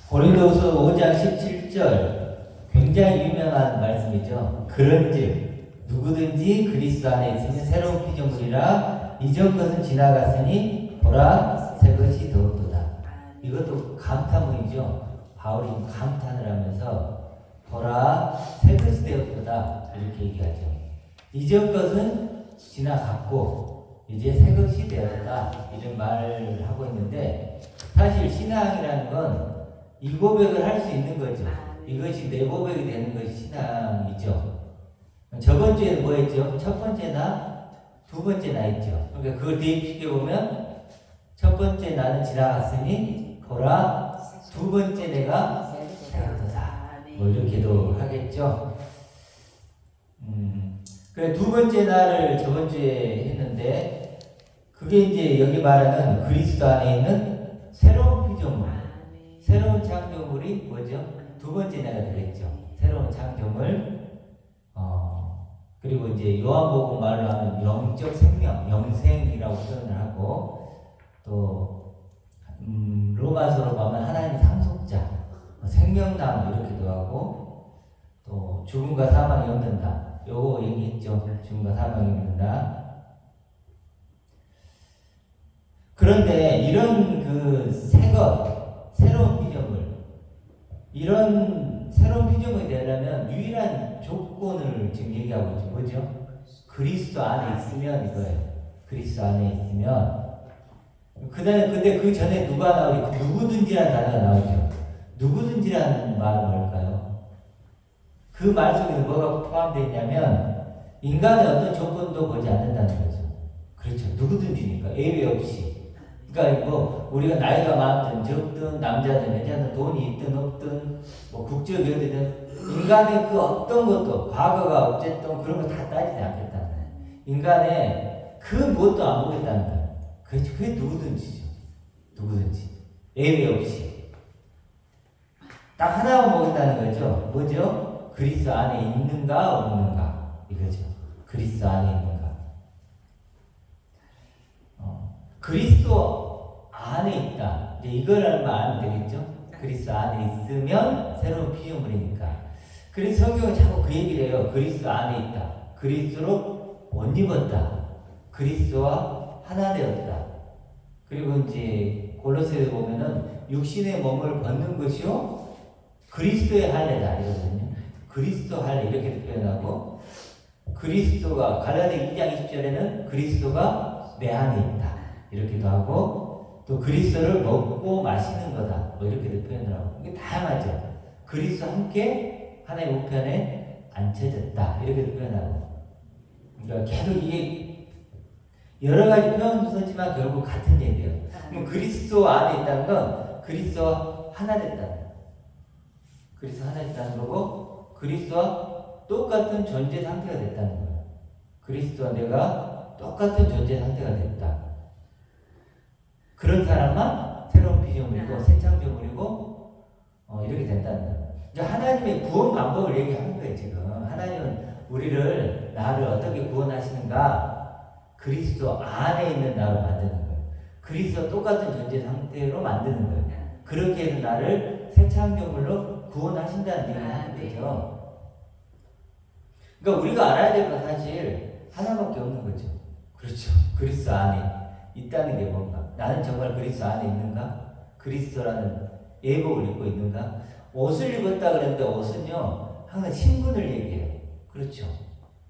고린도후서 5장 17절 굉장히 유명한 말씀이죠. 그런즉 누구든지 그리스도 안에 있으면 새로운 피조물이라 이전 것은 지나갔으니 보라 새 것이 되었도다. 이것도 감탄문이죠. 바울이 감탄을 하면서 보라 새 것이 되었도다 이렇게 얘기하죠. 이전 것은 지나갔고 이제 새 것이 되었다 이런 말을 하고 있는데, 사실 신앙이라는 건 이 고백을 할 수 있는 거죠. 이것이 내 고백이 되는 것이 신앙이죠. 저번 주에는 뭐 했죠? 첫 번째 나, 두 번째 나 있죠. 그러니까 그걸 대입시켜 보면 첫 번째 나는 지나갔으니 보라 두 번째 내가 되었다. 뭐 이렇게도 하겠죠. 그래 두 번째 나를 저번 주에 했는데, 그게 이제 여기 말하는 그리스도 안에 있는 새로운 피조물, 새로운 창조물이 뭐죠? 두 번째 내가 되겠죠. 새로운 창조물. 그리고 이제 요한복음 말로 하는 영적 생명, 영생이라고 표현을 하고, 또 로마서로 보면 하나님 상속자, 생명나무 이렇게도 하고, 또 죽음과 사망이 없는다. 요거 얘기했죠. 죽음과 사망이 없는다. 그런데 이런 그 새것, 새로운 피조물, 이런 새로운 피조물이 되려면 유일한 조건을 지금 얘기하고 있죠. 뭐죠? 그리스도 안에 있으면 이거예요. 그리스도 안에 있으면. 근데 그 전에 누가 나오지? 누구든지라는 단어가 나오죠. 누구든지라는 말은 뭘까요? 그 말 속에 뭐가 포함되어 있냐면 인간의 어떤 조건도 보지 않는다는 거죠. 그렇죠. 누구든지니까 예외 없이. 그러니까 뭐 우리가 나이가 많든 적든 남자든 여자든 돈이 있든 없든 뭐 국적이 어디든 인간의 그 어떤 것도 과거가 어쨌든 그런 거 다 따지지 않겠다는 거예요. 인간의 그 무엇도 안 보겠다는 거예요. 그게 누구든지죠. 누구든지 예외 없이 딱 하나만 보겠다는 거죠. 뭐죠? 그리스도 안에 있는가 없는가 이거죠. 그리스도 안에 있는가. 그리스도 안에 있다. 이제 이걸 알면 되겠죠? 그리스도 안에 있으면 새로운 피조물이니까. 그래서 성경은 자꾸 그 얘기를 해요. 그리스도 안에 있다. 그리스도로 옷 입었다. 그리스도와 하나 되었다. 그리고 이제 골로새에 보면은 육신의 몸을 벗는 것이요 그리스도의 할례다 이러거든요. 그리스도 할례 이렇게 표현하고, 그리스도가 갈라디아 2장 20절에는 그리스도가 내 안에 있다. 이렇게도 하고, 또 그리스도를 먹고 마시는 거다. 뭐 이렇게도 표현을 하고, 이게 다양하죠. 그리스도 함께 하나님 우편에 앉혀졌다. 이렇게도 표현하고. 그러니까 계속 이게 여러 가지 표현도 썼지만 결국 같은 얘기예요. 그럼 그리스도 안에 있다는 건 그리스도와 하나 됐다는 거예요. 그리스도 하나 됐다는 거고, 그리스도와 똑같은 존재 상태가 됐다는 거예요. 그리스도와 내가 똑같은 존재 상태가 됐다. 그런 사람만 새로운 피조물이고 새 창조물이고 이렇게 된다는 거예요. 이제 하나님의 구원 방법을 얘기하는 거예요. 지금 하나님은 우리를, 나를 어떻게 구원하시는가? 그리스도 안에 있는 나로 만드는 거예요. 그리스도 똑같은 존재 상태로 만드는 거예요. 그렇게 해서 나를 새 창조물로 구원하신다는 얘기를 하는 거죠. 그러니까 우리가 알아야 될 건 사실 하나밖에 없는 거죠. 그렇죠. 그리스도 안에 있다는 게 뭔가? 나는 정말 그리스도 안에 있는가? 그리스도라는 예복을 입고 있는가? 옷을 입었다 그랬는데 옷은요 항상 신분을 얘기해요. 그렇죠.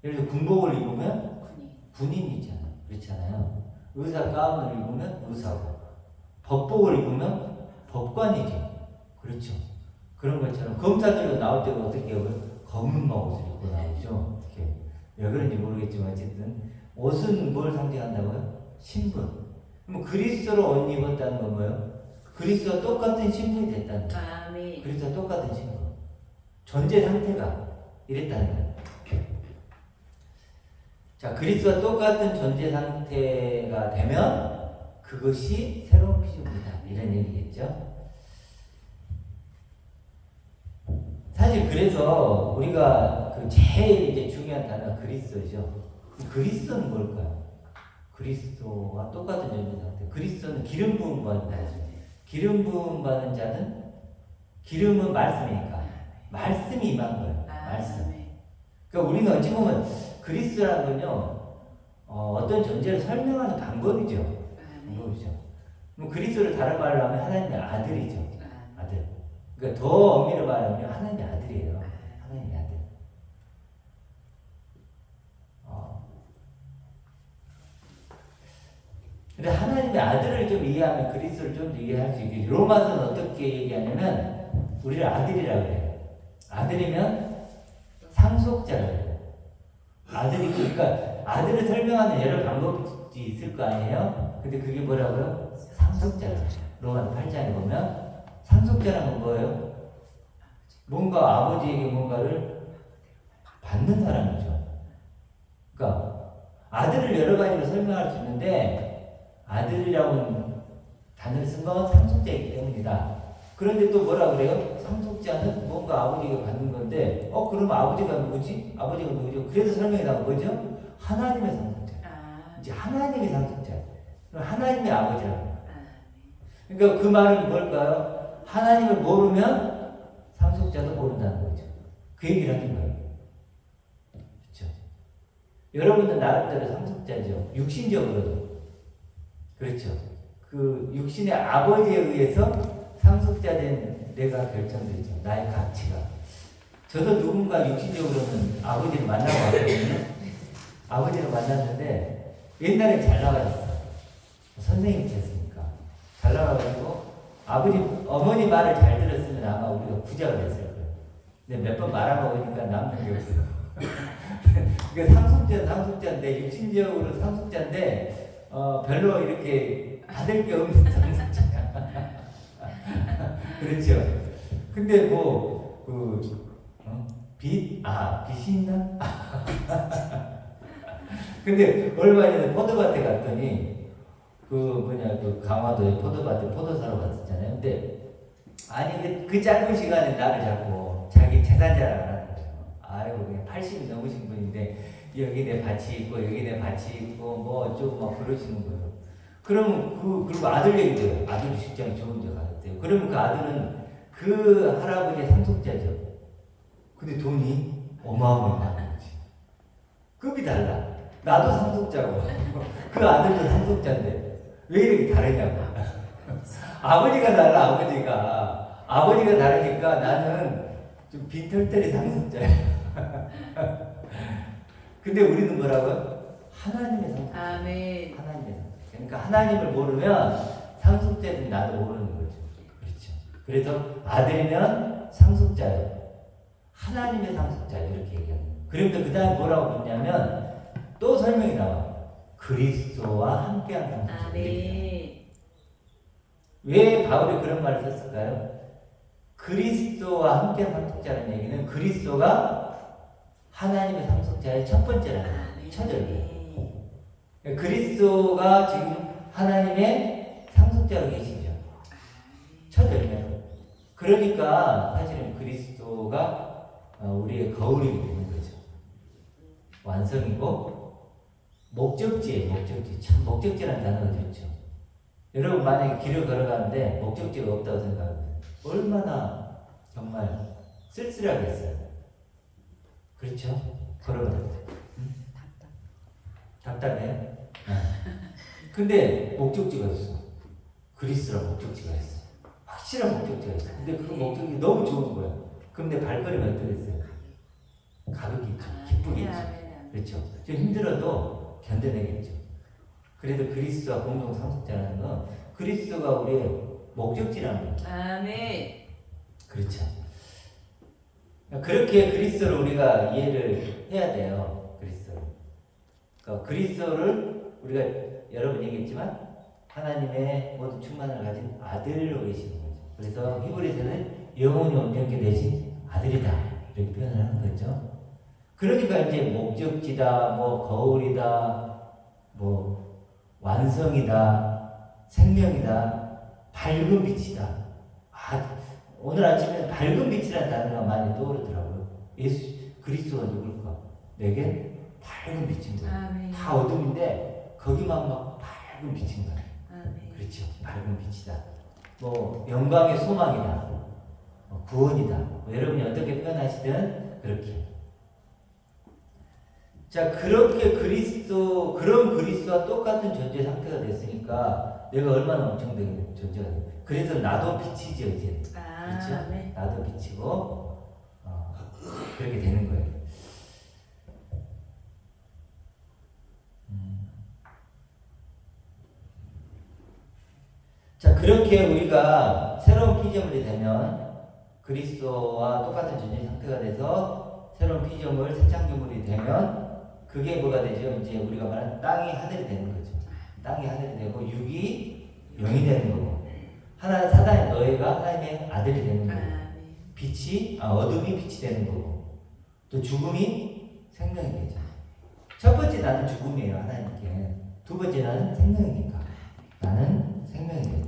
예를 들어 군복을 입으면 군인이잖아요. 그렇잖아요. 의사 가운을 입으면 의사고, 법복을 입으면 법관이죠. 그렇죠. 그런 것처럼 검사들도 나올 때가 어떻게 해요? 검은 옷을 입고 나오죠. 이렇게. 왜 그런지 모르겠지만 어쨌든 옷은 뭘 상징한다고요? 신분. 그럼 그리스도로 옷 입었다는 건 뭐예요? 그리스도와 똑같은 신분이 됐다는 거예요. 그리스도와 똑같은 신분. 존재 상태가 이랬다는 거예요. 자, 그리스도와 똑같은 존재 상태가 되면 그것이 새로운 피조물이다. 이런 얘기겠죠. 사실 그래서 우리가 그 제일 이제 중요한 단어가 그리스도죠. 그리스도는 뭘까요? 그리스도와 똑같은 존재 상태. 그리스도는 기름 부음 받은 자죠. 기름 부음 받은 자는 기름은 말씀이니까. 말씀이 임한 거예요. 말씀. 아멘. 그러니까 우리는 어찌 보면 그리스도라는 건요, 어떤 존재를 설명하는 방법이죠. 아멘. 방법이죠. 그럼 그리스도를 다른 말로 하면 하나님의 아들이죠. 아멘. 아들. 그러니까 더 엄밀히 말하면 하나님의 아들이에요. 하나님의 아들. 근데 하나님의 아들을 좀 이해하면 그리스도를 좀 더 이해할 수 있겠죠. 로마서는 어떻게 얘기하냐면 우리를 아들이라고 해요. 아들이면 상속자라고 해요. 아들이 그러니까 아들을 설명하는 여러 방법이 있을 거 아니에요. 근데 그게 뭐라고요? 상속자라고 해요. 로마서 8장에 보면 상속자라는 건 뭐예요? 뭔가 아버지에게 뭔가를 받는 사람이죠. 그러니까 아들을 여러 가지로 설명할 수 있는데 아들이라는 단어를 쓴 건 상속자이기 때문이다. 그런데 또 뭐라 그래요? 상속자는 뭔가 아버지가 받는 건데, 그럼 아버지가 누구지? 아버지가 누구죠? 그래서 설명이 나온 거죠? 하나님의 상속자. 이제 하나님의 상속자. 그럼 하나님의 아버지라고. 그러니까 그 말은 뭘까요? 하나님을 모르면 상속자도 모른다는 거죠. 그 얘기를 하는 거예요. 그렇죠? 여러분들 나름대로 상속자죠. 육신적으로도. 그렇죠. 그 육신의 아버지에 의해서 상속자된 내가 결정되죠. 나의 가치가. 저도 누군가 육신적으로는 아버지를 만나고 왔거든요. 아버지를 만났는데 옛날에 잘 나가셨어요. 선생님이셨으니까. 잘 나가가지고 어머니 말을 잘 들었으면 아마 우리가 부자가 됐을 거예요. 근데 몇 번 말아먹으니까 남는 게 없어요. 그러니까 상속자인데 육신적으로 상속자인데 별로 이렇게 받을 게 없는 상속자야. 그렇죠. 근데 빚이 있나? 근데 얼마 전에 포도밭에 갔더니 그 강화도에 포도밭에 포도 사러 갔었잖아요. 근데 아니 그 짧은 시간에 나를 자꾸 자기 재산 자랑을 하는 거예요. 아이고 그냥 80이 넘으신 분인데 여기 내 밭이 있고 여기 내 밭이 있고 뭐 어쩌고 막 그러시는 거예요. 그럼 그리고 아들 얘기도 해요. 아들이 직장이 좋은 데 가셨대요. 그러면 그 아들은 그 할아버지의 상속자죠. 근데 돈이 어마어마한 거지. 급이 달라. 나도 상속자고 그 아들도 상속자인데 왜 이렇게 다르냐고. 아버지가 달라. 아버지가 다르니까 나는 좀 빈털터리 상속자야. 근데 우리는 뭐라고요? 하나님의 상속자. 아멘. 하나님의 상속자. 그러니까 하나님을 모르면 상속자는 나도 모르는 거죠. 그렇죠. 그래서 아들이면 상속자예요. 하나님의 상속자 이렇게 얘기합니다. 그런데 그 다음에 뭐라고 했냐면 또 설명이 나와. 그리스도와 함께한 상속자. 아멘. 왜 바울이 그런 말을 썼을까요? 그리스도와 함께한 상속자라는 얘기는 그리스도가 하나님의 상속자의 첫 번째라는 첫 열매. 그리스도가 지금 하나님의 상속자로 계시죠. 첫 열매로. 그러니까 사실은 그리스도가 우리의 거울이 되는 거죠. 완성이고 목적지예요. 참 목적지라는 단어가 좋죠. 여러분 만약에 길을 걸어가는데 목적지가 없다고 생각하면 얼마나 정말 쓸쓸하겠어요. 그렇죠? 걸어가는 답답해요? 근데 목적지가 있어. 그리스도란 목적지가 있어. 확실한 목적지가 있어. 근데 그 목적이 너무 좋은 거야. 그럼 내 발걸음이 어떠겠어요? 가볍겠죠. 기쁘겠죠. 그렇죠. 좀 힘들어도 견뎌내겠죠. 그래도 그리스도와 공동 상속자라는 건 그리스도가 우리의 목적지라는 거죠. 아멘. 그렇죠. 그렇게 그리스도를 우리가 이해를 해야 돼요. 그리스도를 우리가 여러 번 얘기했지만 하나님의 모든 충만을 가진 아들로 계시는 거죠. 그래서 히브리서는 영원히 온전케 되신 아들이다 이렇게 표현을 하는 거죠. 그러니까 이제 목적지다, 뭐 거울이다, 뭐 완성이다, 생명이다, 밝은 빛이다. 오늘 아침에 밝은 빛이라는 단어가 많이 떠오르더라고요. 그리스도가 누굴까? 내게 밝은 빛인 거예요. 아멘. 다 어둠인데 거기만 막 밝은 빛인 거예요. 아멘. 그렇죠. 밝은 빛이다. 뭐 영광의 소망이다. 구원이다. 뭐 여러분이 어떻게 표현하시든 그렇게. 자, 그렇게 그런 그리스도와 똑같은 존재 상태가 됐으니까 내가 얼마나 엄청난 존재가 돼. 그래서 나도 빛이죠, 이제. 그렇죠? 네. 나도 빛이고, 그렇게 되는 거예요. 자, 그렇게 우리가 새로운 피조물이 되면 그리스도와 똑같은 존재 상태가 돼서 새로운 피조물, 새 창조물이 되면 그게 뭐가 되죠? 이제 우리가 말하는 땅이 하늘이 되는 거죠. 땅이 하늘이 되고 육이 영이 되는 거고 사단의 너희가 하나님의 아들이 되는 거고 네. 어둠이 빛이 되는 거고 또 죽음이 생명이 되죠. 첫 번째 나는 죽음이에요, 하나님께. 두 번째 나는 생명이니까. 나는 생명이 되고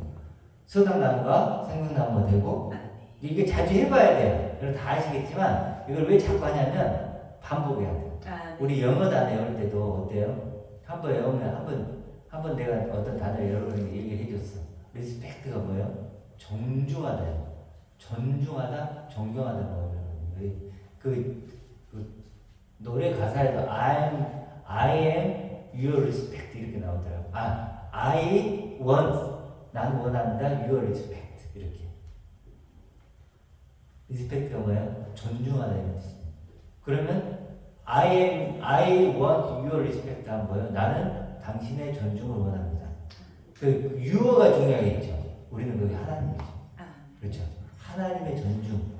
서당나무가 생명나무가 되고 이게 자주 해봐야 돼요. 여러분 다 아시겠지만 이걸 왜 자꾸 하냐면 반복해야 돼요. 네. 우리 영어 단어 외울 때도 어때요? 한 번 외우면 한 번 내가 어떤 단어를 여러분에게 얘기를 해줬어. 리스펙트가 뭐예요? 존중하다요. 존중하다, 존경하다 뭐예요? 그 노래 가사에도 I am your respect 이렇게 나오더라고. I want 나는 원한다 your respect 이렇게. 리스펙트가 뭐예요? 존중하다 이런 뜻입니다. 그러면 I want your respect 하면 뭐예요? 나는 당신의 존중을 원합니다. 그 유어가 중요하겠죠. 우리는 그게 하나님이죠. 그렇죠. 하나님의 존중.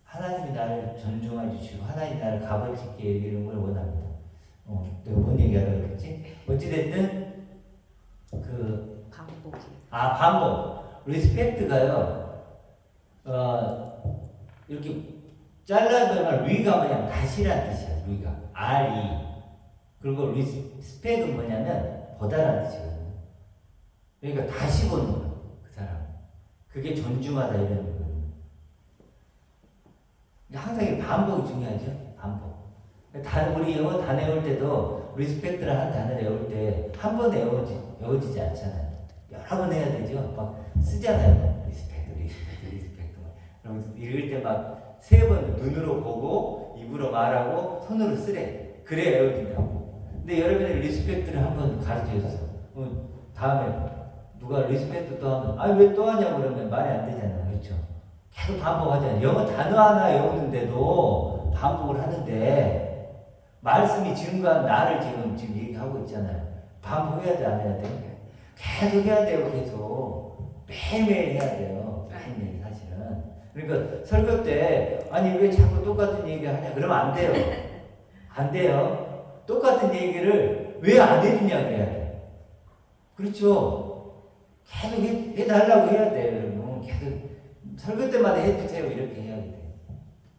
하나님이 나를 존중해 주시고 하나님이 나를 값어치 있게 여기는 걸 원합니다. 내가 뭔 얘기하려고 그랬지? 어찌됐든 반복. 리스펙트가요. 이렇게 잘라보면 리가 뭐냐면 다시란 뜻이야. 리가 R-E. 그리고 리스펙은 뭐냐면 보다라는 뜻이거든요. 그러니까 다시 보는 거야. 그 사람. 그게 존중하다 이런 거거든요. 항상 이 반복이 중요하죠. 반복. 우리 영어 다 외울 때도 리스펙트를 한 단어를 외울 때 한 번 외워지지 않잖아요. 여러 번 해야 되죠. 막 쓰잖아요. 리스펙트. 그럼 읽을 때 막 세 번 눈으로 보고 입으로 말하고 손으로 쓰래. 그래야 외워진다고. 근데 여러분이 리스펙트를 한 번 가르쳐줬어. 다음에 누가 리스펙트 또 하면 왜 또 하냐고 그러면 말이 안 되잖아요. 그렇죠? 계속 반복하잖아요. 영어 단어 하나 외우는데도 반복을 하는데 말씀이 지금과 나를 지금 얘기하고 있잖아요. 반복해야 돼, 안 해야 돼? 계속 해야 돼요, 계속. 매일매일 해야 돼요. 매일매일 사실은. 그러니까 설교 때 왜 자꾸 똑같은 얘기 하냐? 그러면 안 돼요. 안 돼요. 똑같은 얘기를 왜 안 해주냐 그래야 돼. 그렇죠? 계속 해달라고 해야 돼요, 여러분. 계속 설교 때마다 해주세요. 이렇게 해야 돼.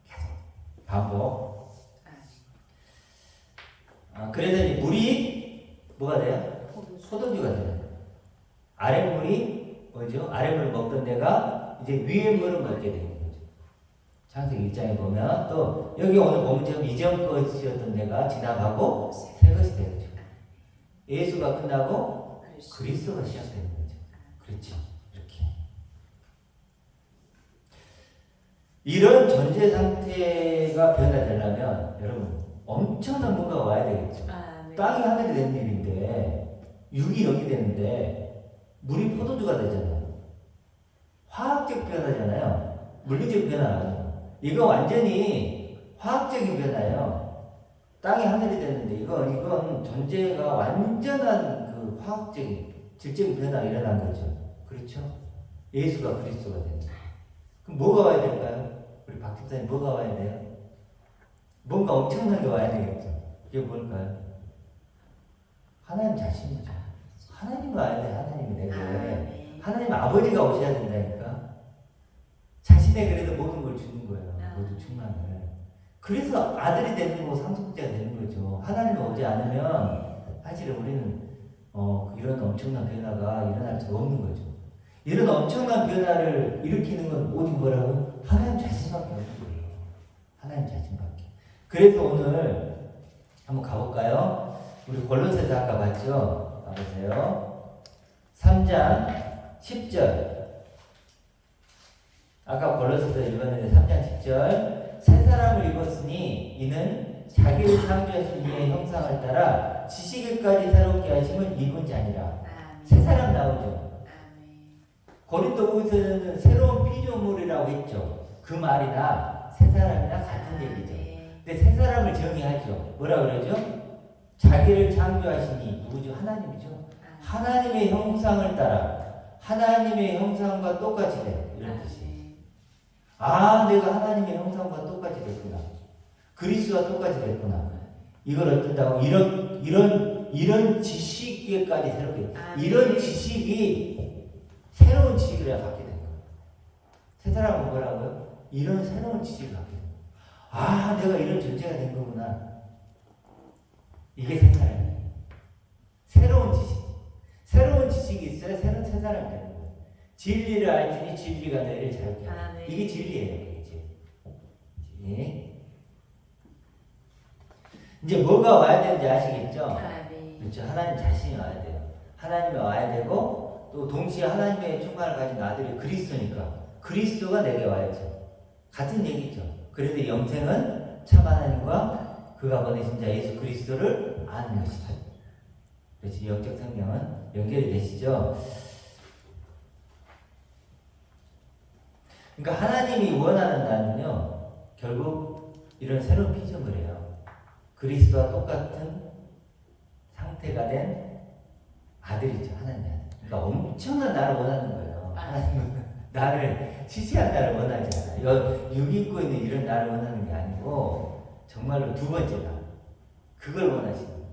계속 반복. 그래서 이제 물이 뭐가 돼요? 포도주가 돼요. 아랫물이 뭐죠? 아랫물을 먹던 데가 이제 위에 물을 먹게 되는 거죠. 창세기 1장에 보면 또 여기 오늘 본문처럼 이전 것이었던 데가 지나가고 새 것이 되죠. 예수가 끝나고 그리스도가 시작되는 거죠. 그렇죠. 이렇게. 이런 존재 상태가 변화되려면 여러분 엄청난 뭔가가 와야 되겠죠. 네. 땅이 하늘이 되는 일인데 육이 영이 되는데 물이 포도주가 되잖아요. 화학적 변화잖아요. 물리적 변화 아니에요. 이거 완전히 화학적인 변화예요. 땅이 하늘이 됐는데 이건 존재가 완전한 그 화학적인 질적인 변화가 일어난 거죠. 그렇죠? 예수가 그리스도가 되는 거예요. 그럼 뭐가 와야 될까요? 우리 박 집사님 뭐가 와야 돼요? 뭔가 엄청난 게 와야 되겠죠. 그게 뭘까요? 하나님 자신이죠. 하나님이 와야 돼. 하나님이 내게. 하나님 아버지가 오셔야 된다니까. 자신의 그래도 모든 걸 주는 거예요. 모든 충만을. 그래서 아들이 되는 거고 상속자가 되는 거죠. 하나님이 오지 않으면 사실은 우리는 이런 엄청난 변화가 일어날 수 없는 거죠. 이런 엄청난 변화를 일으키는 건 오직 뭐라고? 하나님 자신밖에 없는 거예요. 하나님 자신밖에. 그래서 오늘 한번 가볼까요? 우리 골로새서 아까 봤죠? 가보세요. 3장 10절. 아까 골로새서 읽었는데 3장 10절 새 사람을 입었으니 이는 자기를 창조하신 이의 형상을 따라 지식을까지 새롭게 하심을 입은 자니라. 아멘. 새 사람 나오죠. 아멘. 고린도후서는 새로운 피조물이라고 했죠. 그 말이나 새 사람이나 같은 얘기죠. 근데 새 사람을 정의하죠. 뭐라 그러죠? 자기를 창조하시니 누구죠? 하나님이죠. 하나님의 형상을 따라 하나님의 형상과 똑같이 돼. 이런 뜻이에요. 아, 내가 하나님의 형상과 똑같이 됐구나. 그리스도와 똑같이 됐구나. 이걸 어떤다고? 이런 지식에까지 새롭게. 이런 지식이 새로운 지식을 내가 갖게 된 거야. 새 사람은 뭐라고요? 이런 새로운 지식을 갖게 된 거야. 아, 내가 이런 존재가 된 거구나. 이게 새 사람이에요. 새로운 지식. 새로운 지식이 있어야 새 사람이 되는 거예요. 진리를 알지니 진리가 너희를 자유케 하라. 이게 진리예요. 이제 뭐가 와야 되는지 아시겠죠? 그렇죠. 하나님 자신이 와야 돼요. 하나님이 와야 되고 또 동시에 하나님의 충만을 가진 아들이 그리스도니까 그리스도가 내게 와야죠. 같은 얘기죠. 그래서 영생은 참 하나님과 그가 보내신 자 예수 그리스도를 아는 것이다. 그렇지. 영적 생명은 연결이 되시죠. 그러니까 하나님이 원하는 나는요, 결국 이런 새로운 피조물이에요. 그리스도와 똑같은 상태가 된 아들이죠, 하나님의 아들. 그러니까 엄청난 나를 원하는 거예요. 하나님은 나를 시시한 나를 원하지 않아요. 육인고 있는 이런 나를 원하는 게 아니고 정말로 두 번째 나. 그걸 원하시는 거예요.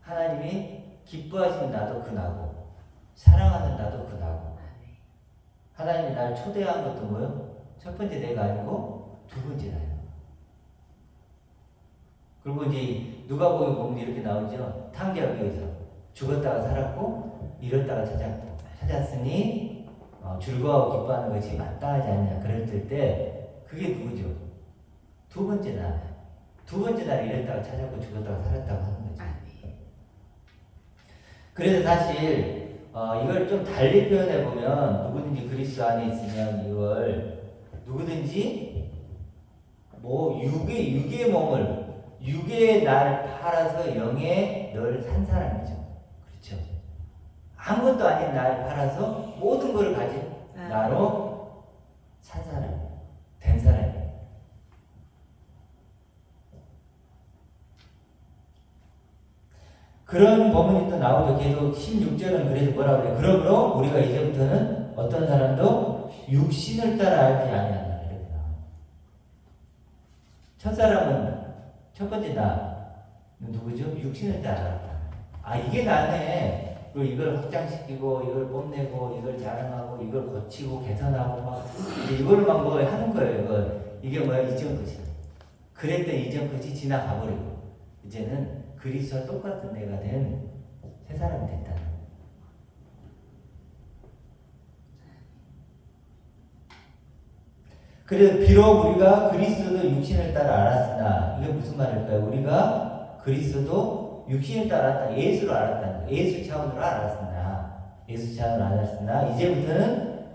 하나님이 기뻐하시는 나도 그 나고 사랑하는 나도 그 나고 하나님이 나를 초대한 것도 뭐예요? 첫 번째 내가 아니고 두 번째 나예요. 그리고 이제 누가복음 보면 이렇게 나오죠. 탕자하기 위해서 죽었다가 살았고 잃었다가 찾았으니 즐거워하고 기뻐하는 것이 마땅하지 않냐 그랬을 때 그게 누구죠? 두 번째 나. 두 번째 날 잃었다가 찾았고 죽었다가 살았다고 하는 거죠. 그래서 사실 이걸 좀 달리 표현해 보면 누구든지 그리스도 안에 있으면 이걸 누구든지 뭐 육의 몸을 육의 날 팔아서 영의 널 산 사람이죠. 그렇죠. 아무것도 아닌 날 팔아서 모든 걸 가진 나로 산 사람이에요. 된 사람이에요. 그런 부분이 또 나오죠. 계속 16절은 그래서 뭐라고 그래요? 그러므로 우리가 이제부터는 어떤 사람도 육신을 따라 알지 아니한다. 이렇게 나와요. 첫 사람은 첫 번째 나 누구죠? 육신을 따라 알았다. 아, 이게 나네. 그리고 이걸 확장시키고 이걸 뽐내고 이걸 자랑하고 이걸 고치고 개선하고 막 이걸 막 뭐 하는 거예요. 이게 뭐야? 이전 것이야. 그랬던 이전 것이 지나가 버리고 이제는 그리스도와 똑같은 내가 된 새 사람이 됐다. 그래서 비록 우리가 그리스도도 육신을 따라 알았으나 이게 무슨 말일까요? 우리가 그리스도도 육신을 따라 알았다. 예수를 알았다는 거예요. 예수 차원으로 알았으나 이제부터는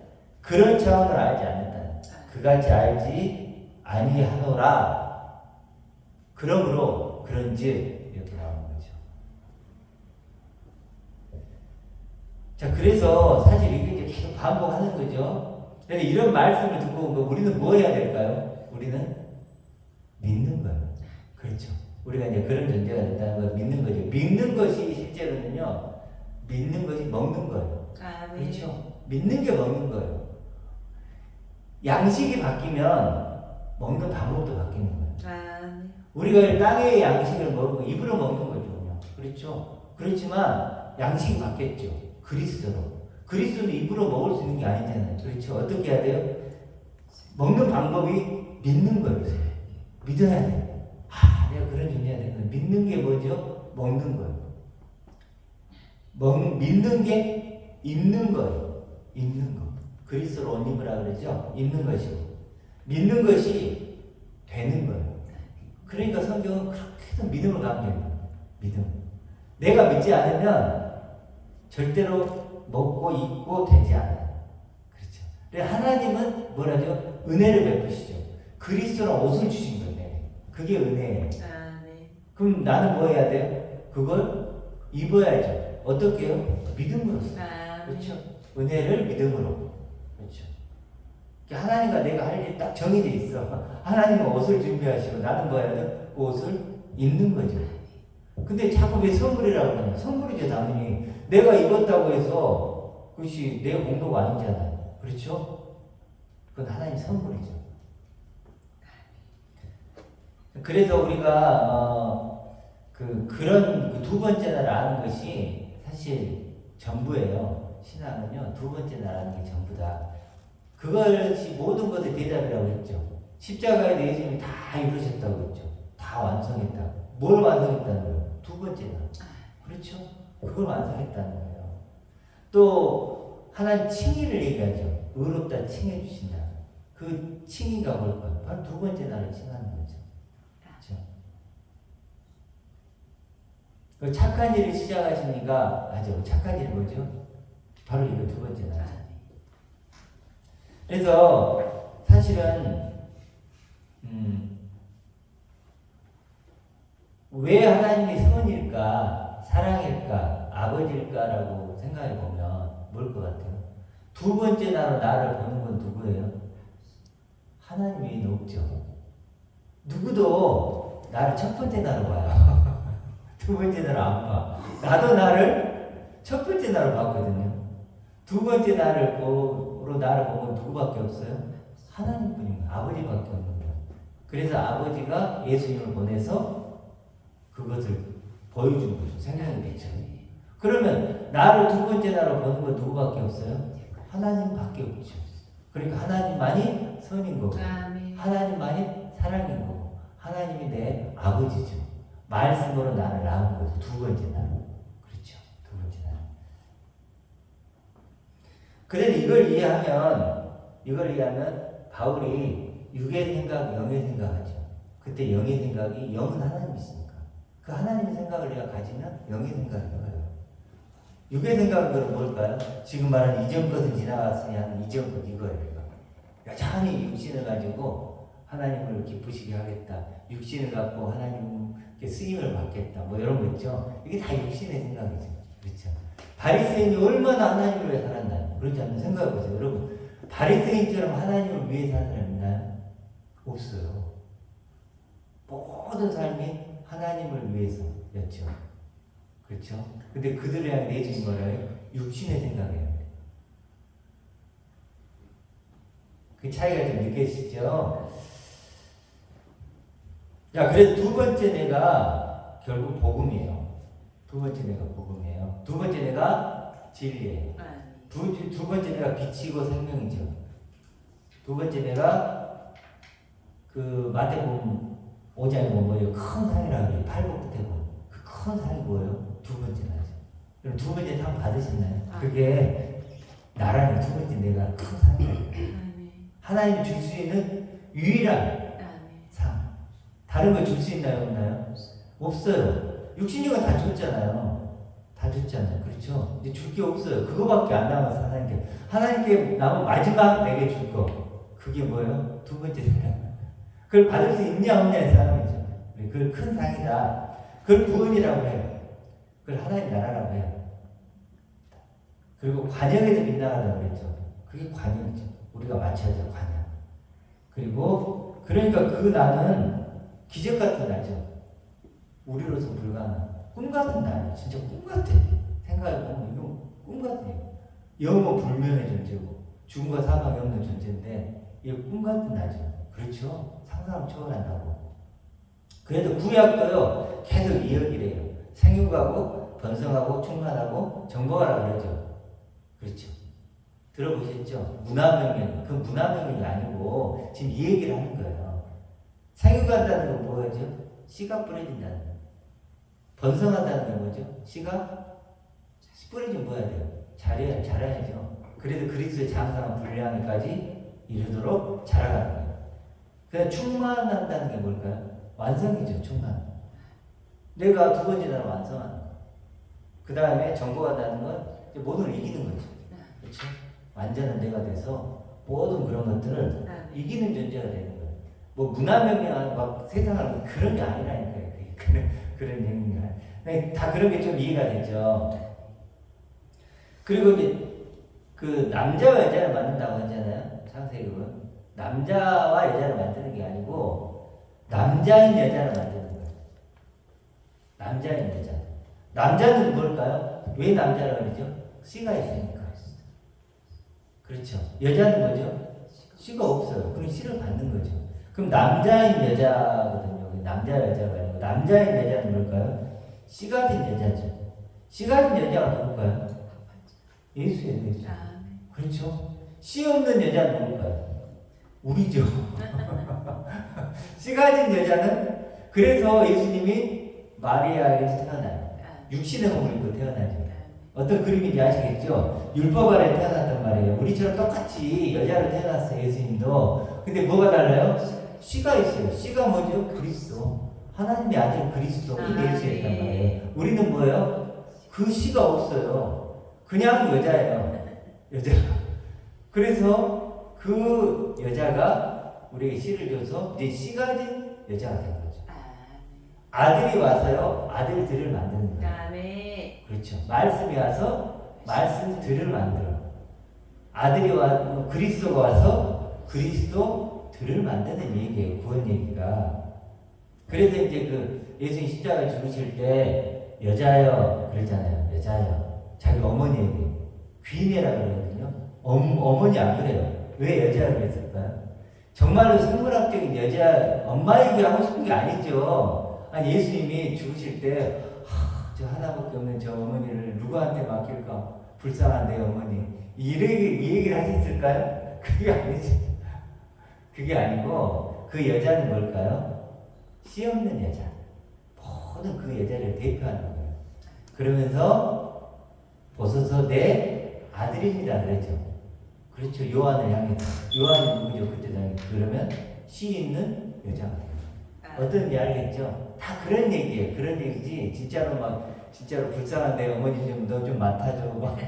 그런 차원으로 알지 않는다. 그같이 알지 아니하노라. 그러므로 그런즉 자, 그래서 사실 이게 이제 계속 반복하는 거죠. 그런데 이런 말씀을 듣고 우리는 뭐 해야 될까요? 우리는 믿는 거예요. 그렇죠. 우리가 이제 그런 존재가 된다는 걸 믿는 거죠. 믿는 것이 실제로는요, 믿는 것이 먹는 거예요. 그렇죠. 믿는 게 먹는 거예요. 양식이 바뀌면 먹는 방법도 바뀌는 거예요. 우리가 땅의 양식을 먹고 입으로 먹는 거죠. 그냥. 그렇죠. 그렇지만 양식이 바뀌었죠. 그리스도는 입으로 먹을 수 있는 게 아니잖아요. 그렇죠. 어떻게 해야 돼요? 먹는 방법이 믿는 거예요. 믿어야 돼요. 내가 그런 존재가 되는 거예요. 믿는 게 뭐죠? 먹는 거예요. 믿는 게 입는 거예요. 입는 거. 그리스도로 옷 입으라 그러죠? 입는 것이고. 믿는 것이 되는 거예요. 그러니까 성경은 그렇게 해서 믿음을 강조해요. 믿음. 내가 믿지 않으면 절대로 먹고 입고 되지 않아요. 그렇죠. 하나님은 뭐라죠? 은혜를 베푸시죠. 그리스도랑 옷을 주신 건데 그게 은혜예요. 아, 네. 그럼 나는 뭐 해야 돼요? 그걸 입어야죠. 어떻게 해요? 믿음으로써. 아, 그렇죠? 은혜를 믿음으로. 그렇죠. 하나님과 내가 할 일이 딱 정해져 있어. 하나님은 옷을 준비하시고 나는 뭐 해야 돼? 그 옷을 입는 거죠. 근데 자꾸 왜 선물이라고 그러냐? 선물이죠, 당연히. 내가 입었다고 해서 그것이 내 공로가 아니잖아요. 그렇죠? 그건 하나님 선물이죠. 그래서 우리가 그런 두 번째 날 아는 것이 사실 전부예요. 신앙은요, 두 번째 날 아는 게 전부다. 그것이 모든 것의 대답이라고 했죠. 십자가에 대해 예수님이 다 이루셨다고 했죠. 다 완성했다. 뭘 완성했다는 거예요? 두 번째 날. 그렇죠? 그걸 완성했다는 거예요. 또 하나님 칭의를 얘기하죠. 의롭다 칭해 주신다. 그 칭의가 뭘까요? 바로 두 번째 날을 칭하는 거죠. 그렇죠? 그 착한 일을 시작하시니까 맞아. 착한 일이 뭐죠? 바로 이거 두 번째 날. 그래서 사실은 왜 하나님이 선일까, 사랑일까, 아버지일까라고 생각해 보면 뭘 것 같아요? 두 번째 나로 나를 보는 건 누구예요? 하나님이 높죠. 누구도 나를 첫 번째 나로 봐요. 두 번째 나로 안 봐. 나도 나를 첫 번째 나로 봤거든요. 두 번째 나로 나를 보면 누구밖에 없어요? 하나님뿐인 거예요. 아버지밖에 없는 거예요. 그래서 아버지가 예수님을 보내서 그것을 보여주는 거죠. 생명이 되죠. 그러면 나를 두 번째 나로 보는 건 누구밖에 없어요? 하나님밖에 없죠. 그러니까 하나님만이 선인 거고, 하나님만이 사랑인 거고, 하나님이 내 아버지죠. 말씀으로 나를 낳은 거죠. 두 번째 나로. 그렇죠. 두 번째 나로. 그래서 이걸 이해하면 바울이 육의 생각, 영의 생각하죠. 그때 영의 생각이 영은 하나님이 있으니까. 그 하나님의 생각을 내가 가지면 영의 생각을 해요. 육의 생각은 뭘까요? 지금 말하는 이전 것은 지나갔으니 하는 이전 것 이거예요. 여전히 육신을 가지고 하나님을 기쁘시게 하겠다. 육신을 갖고 하나님께 쓰임을 받겠다. 뭐 이런 거 있죠. 이게 다 육신의 생각이죠. 그렇죠. 바리새인이 얼마나 하나님을 위해 살았나요? 그렇지 않나 생각해 보세요. 여러분, 바리새인처럼 하나님을 위해 사는 사람 있나요? 없어요. 모든 삶이 하나님을 위해서였죠. 그렇죠? 근데 그들을 향해 내주신 뭐래요? 육신의 생각이에요. 그 차이가 좀 느껴지시죠? 자, 그래서 두 번째 내가 결국 복음이에요. 두 번째 내가 복음이에요. 두 번째 내가 진리예요. 두 번째 내가 빛이고 생명이죠. 두 번째 내가 그 마태복음 5장에 보면 뭐예요? 큰 상이라고 해요. 팔복 끝에 보면. 그 큰 상이 뭐예요? 두 번째 나죠. 그럼 두 번째 상 받으셨나요? 그게 나라는 두 번째 내가 큰 상이에요. 하나님이 줄 수 있는 유일한 상. 다른 걸 줄 수 있나요? 없나요? 없어요. 육신력은 다 줬잖아요. 다 줬잖아요. 그렇죠? 이제 줄 게 없어요. 그거밖에 안 남아서 하나님께. 하나님께 남은 마지막 내게 줄 거. 그게 뭐예요? 두 번째 상. 그걸 받을 수 있냐 없냐의 싸움이죠. 그걸 큰 상이다. 그걸 구원이라고 해요. 그걸 하나님 나라라고 해요. 그리고 관역에서 빛나가다고 그랬죠. 그게 관역이죠. 우리가 맞춰야죠. 관역. 그리고 그러니까 그 나는 기적 같은 나죠. 우리로서 불가능한 꿈 같은 나예요. 진짜 꿈 같아. 생각해보면 이거 꿈 같아요. 영원 불면의 존재고 죽음과 사망이 없는 존재인데 이게 꿈 같은 나죠. 그렇죠? 상상을 초월한다고. 그래도 구약도요 계속 이 얘기를 해요. 생육하고 번성하고 충만하고 정복하라고 그러죠. 그렇죠? 들어보셨죠? 문화명령. 그 문화명령이 아니고 지금 이 얘기를 하는 거예요. 생육한다는 건 뭐죠? 씨가 뿌려진다는 거예요. 번성한다는 건 뭐죠? 씨가 뿌려지면 뭐 해야 돼요? 자라야죠. 그래서 그리스도의 장성한 분량까지 이르도록 자라가는 거예요. 그냥 충만한다는 게 뭘까요? 완성이죠. 충만. 내가 두 번째 나라 완성하는 거예요. 그 다음에 정복한다는 건 모든 걸 이기는 거죠. 그렇죠? 완전한 내가 돼서 모든 그런 것들을 아, 네. 이기는 존재가 되는 거예요. 뭐 문화명령 막 세상을 그런 게 아니라니까요. 그런 얘기가. 다 그런 게 좀 이해가 되죠. 그리고 이제 그 남자와 여자를 만든다고 했잖아요. 창세기는 남자와 여자를 만드는 게 아니고 남자인 여자를 만드는 거예요. 남자인 여자. 남자는 뭘까요? 왜 남자라고 그러죠? 씨가 있으니까. 그렇죠. 여자는 뭐죠? 씨가 없어요. 그럼 씨를 받는 거죠. 그럼 남자인 여자거든요. 남자 여자가 아니고 남자인 여자는 뭘까요? 씨 가진 여자죠. 씨 가진 여자가 누굴까요? 예수예요. 예수. 아, 네. 그렇죠. 씨 없는 여자는 누굴까요? 우리죠. 씨 가진 여자는 그래서 예수님이 마리아에게서 태어나요. 아, 육신의 몸을 입고 태어나죠. 네. 어떤 그림인지 아시겠죠? 율법 아래 태어났단 말이에요. 우리처럼 똑같이 여자로 태어났어요. 예수님도. 근데 뭐가 달라요? 씨가 있어요. 씨가 뭐죠? 그리스도. 하나님의 아들 그리스도. 이 예수였단 말이에요. 우리는 뭐예요? 그 씨가 없어요. 그냥 여자예요. 여자. 그래서 그 여자가 우리에게 씨를 줘서 이제 씨 가진 여자가 된 거죠. 아들이 와서요. 아들들을 만드는 거예요. 아, 네. 그렇죠. 말씀이 와서 말씀들을 만들어. 아들이 와 그리스도가 와서 그리스도들을 만드는 얘기예요. 구원 얘기가. 그래서 이제 그 예수님 십자가 죽으실 때 여자여 그러잖아요. 여자여. 자기 어머니에게 귀인이라고 그러거든요. 어머니 안 그래요. 왜 여자라고 그랬을까요? 정말로 생물학적인 여자 엄마 얘기하고 싶은 게 아니죠. 아니 예수님이 죽으실 때 저 하나밖에 없는 저 어머니를 누구한테 맡길까? 불쌍한데 어머니. 이 얘기를 하셨을까요? 그게 아니죠. 그게 아니고 그 여자는 뭘까요? 씨 없는 여자. 모든 그 여자를 대표하는 거예요. 그러면서 보소서 내 아들입니다. 그랬죠. 그렇죠. 요한을 향해. 요한이 누구죠? 그때 당시. 그러면 씨 있는 여자가 돼요. 어떤지 알겠죠? 다 그런 얘기예요. 그런 얘기지. 진짜로 불쌍한데 어머니 좀 너 좀 맡아줘. 막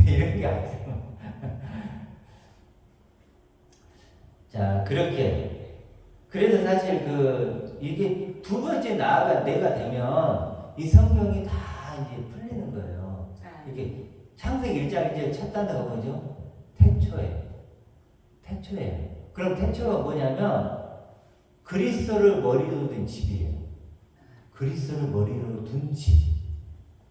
이런 게 아니죠. 자, 그렇게. 그래서 사실 이게 두 번째 나아가 내가 되면 이 성경이 다 이제 풀리는 거예요. 이렇게 창세기 1장 이제 첫 단어가 뭐죠? 태초에. 태초에. 그럼 태초가 뭐냐면 그리스도를 머리로 둔 집이에요. 그리스도를 머리로 둔 집.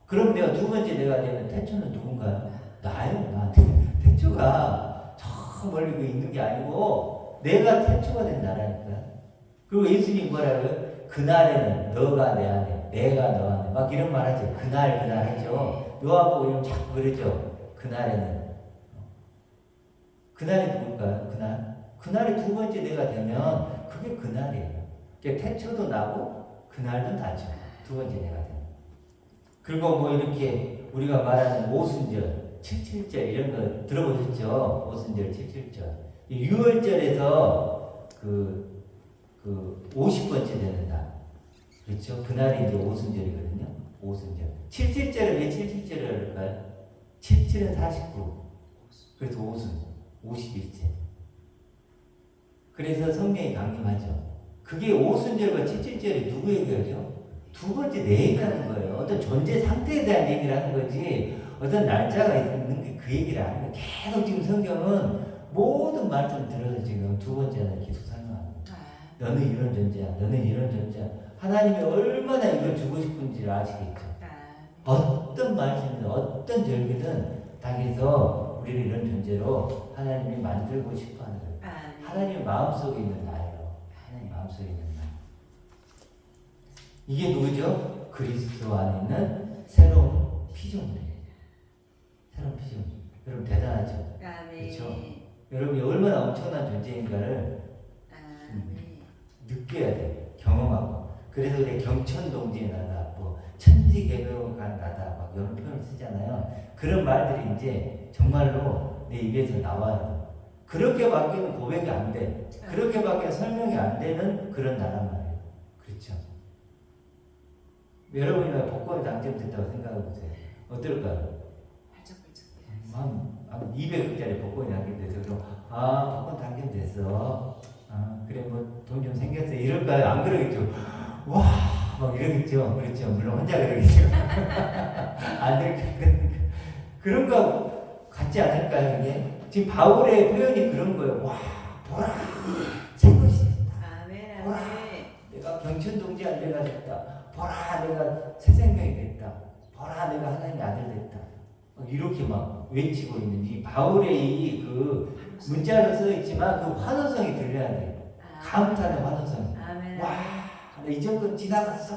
그럼 두 번째 내가 되면 태초는 누군가요? 나요. 나한테. 태초가 저 멀리 있는 게 아니고 내가 태초가 된 나라니까요. 그리고 예수님 뭐라고요? 그날에는 너가 내 안에, 내가 너 안에 막 이런 말 하죠. 그날 하죠. 요하고 이런 자꾸 그러죠. 그날에는. 그날이 누굴까요? 그날이 두 번째 내가 되면 그게 그날이에요. 그러니까 태초도 나고 그날도 나죠. 두 번째 내가 되면. 그리고 뭐 이렇게 우리가 말하는 오순절, 칠칠절 이런 거 들어보셨죠? 오순절, 칠칠절. 유월절에서 그 50번째 되는 날. 그렇죠? 그날이 이제 오순절이거든요. 오순절. 칠칠절은 왜 칠칠절을 할까요? 칠칠은 49. 그래서 오순, 50일째. 그래서 성령이 강림하죠. 그게 오순절과 칠칠절이 누구 얘기하죠? 두 번째 내 얘기하는 거예요. 어떤 존재 상태에 대한 얘기를 하는 거지 어떤 날짜가 있는 게 그 얘기를 하는 거예요. 계속 지금 성경은 모든 말씀 들어서 지금 두 번째는 계속 설명합니다. 너는 이런 존재야. 너는 이런 존재야. 하나님이 얼마나 이걸 주고 싶은지를 아시겠죠. 어떤 말씀이든 어떤 절기든 당해서 우리를 이런 존재로 하나님이 만들고 싶어 하는 거예요. 하나님 마음속에 있는 나예요. 하나님 마음속에 있는 나. 이게 누구죠? 그리스도 안에 있는 새로운 피조물이에요. 새로운 피조물. 여러분 대단하죠? 그렇죠? 여러분이 얼마나 엄청난 존재인가를 느껴야 돼요. 경험하고. 그래서 우리 경천동지의 나다, 뭐 천지개벽한 나다, 막 이런 표현을 쓰잖아요. 그런 말들이 이제 정말로 내 입에서 나와요. 그렇게밖에는 고백이 안 돼. 그렇게밖에 설명이 안 되는 그런 나란 말이에요. 그렇죠? 여러분이 복권이 당첨됐다고 생각해 보세요. 어떨까요? 한 200억짜리 복권이 당첨돼서 그럼 복권 당첨됐어. 그래 뭐 돈 좀 생겼어. 이럴까요? 안 그러겠죠. 와, 막 이러겠죠. 그렇죠. 물론 혼자 그러겠죠. 안 될 그런 거 같지 않을까요? 이게 지금 바울의 표현이 그런 거예요. 와, 보라, 새 것이 됐다. 아멘. 보라, 아멘. 내가 경천동지 안내가 됐다. 보라, 내가 새 생명이 됐다. 보라, 내가 하나님의 아들 됐다. 이렇게 막 외치고 있는 이 바울의 이 그 문자로 써 있지만 그 환호성이 들려야 돼요. 감탄의 환호성. 아멘. 와, 이 정도 지나갔어.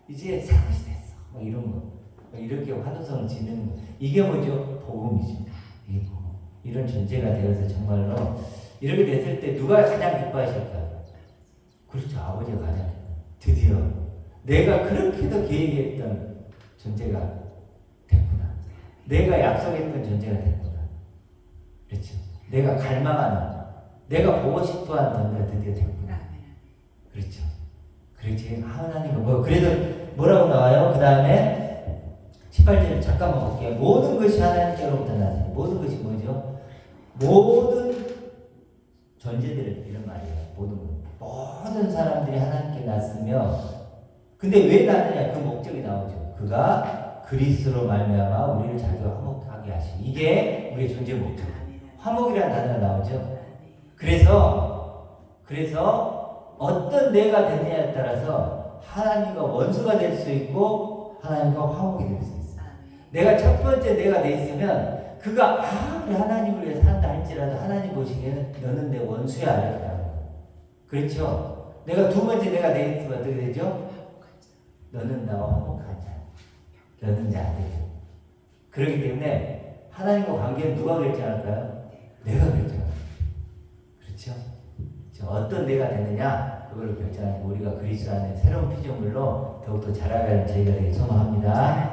이제 새 것이 됐어. 뭐 이런 거. 이렇게 환호성을 지는 거. 이게 뭐죠? 복음이죠. 이게 복음. 이런 존재가 되어서 정말로 이렇게 됐을 때 누가 가장 기뻐하실까요? 그렇죠. 아버지가 가장. 드디어 내가 그렇게도 계획했던 존재가 됐구나. 내가 약속했던 존재가 됐구나. 그렇죠. 내가 갈망하는, 내가 보고 싶어하는 존재가 드디어 됐구나. 그렇죠. 그렇지. 하나님은 뭐 그래도 뭐라고 나와요? 그 다음에 18절 잠깐만 볼게요. 모든 것이 하나님께로부터 나세요. 모든 것이 뭐죠? 모든 존재들 이런 말이에요. 모든 사람들이 하나님께 났으며, 근데 왜 났느냐? 그 목적이 나오죠. 그가 그리스도로 말미암아 우리를 자기와 화목하게 하시고, 이게 우리의 존재 목적. 화목이라는 단어가 나오죠. 그래서 어떤 내가 되느냐에 따라서 하나님과 원수가 될 수 있고 하나님과 화목이 될 수 있어요. 내가 첫 번째 내가 돼 있으면 그가 아무리 하나님을 위해 산다 할지라도 하나님 보시기에는 너는 내 원수야 이렇게 나와요. 그렇죠? 내가 두 번째 내가 돼 있으면 어떻게 되죠? 너는 나와 화목하자. 너는 내 아들이야. 그렇기 때문에 하나님과 관계는 누가 결정할까요? 내가 결정합니다. 그렇죠? 어떤 내가 되느냐 그걸 결정하고 우리가 그리스도 안에 새로운 피조물로 더욱더 자라가는 저희가 되길 소망합니다.